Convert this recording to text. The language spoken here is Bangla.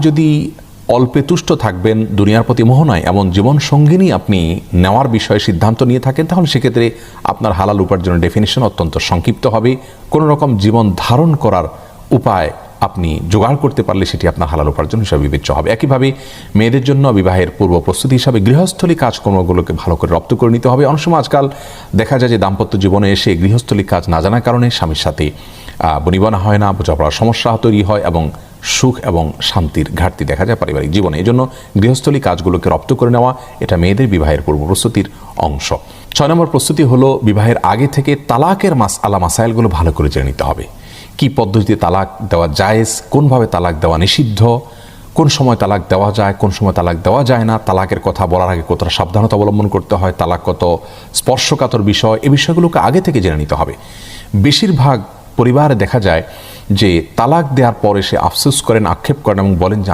যদি অল্পে তুষ্ট থাকবেন, দুনিয়ার প্রতি মোহ নয়, এমন জীবন সঙ্গিনী আপনি নেওয়ার বিষয়ে সিদ্ধান্ত নিয়ে থাকেন, তাহলে সেক্ষেত্রে আপনার হালাল উপার্জনের ডেফিনিশন অত্যন্ত সংক্ষিপ্ত হবে। কোনো রকম জীবন ধারণ করার উপায় আপনি জোগাড় করতে পারলে সেটি আপনার হালাল উপার্জন হিসাবে বিবেচ্য হবে। একইভাবে মেয়েদের জন্য বিবাহের পূর্ব প্রস্তুতি হিসাবে গৃহস্থলী কাজকর্মগুলোকে ভালো করে রপ্ত করে নিতে হবে। অনেক সময় আজকাল দেখা যায় যে দাম্পত্য জীবনে এসে গৃহস্থলী কাজ না জানার কারণে স্বামীর সাথে বনিবনা হয় না, বোঝাপড়ার সমস্যা তৈরি হয় এবং সুখ এবং শান্তির ঘাটতি দেখা যায় পারিবারিক জীবনে। এই জন্য গৃহস্থলী কাজগুলোকে রপ্ত করে নেওয়া এটা মেয়েদের বিবাহের পূর্ব প্রস্তুতির অংশ। 6 নম্বর প্রস্তুতি হলো বিবাহের আগে থেকে তালাকের মাসাইলগুলো ভালো করে জেনে নিতে হবে। কি পদ্ধতিতে তালাক দেওয়া জায়েজ, কোনভাবে তালাক দেওয়া নিষিদ্ধ, কোন সময় তালাক দেওয়া যায়, কোন সময় তালাক দেওয়া যায় না, তালাকের কথা বলার আগে কতটা সাবধানতা অবলম্বন করতে হয়, তালাক কত স্পর্শকাতর বিষয়, এই বিষয়গুলোকে আগে থেকে জেনে নিতে হবে। বেশিরভাগ পরিবারে দেখা যায় যে তালাক দেওয়ার পরে সে আফসোস করেন, আক্ষেপ করেন এবং বলেন যে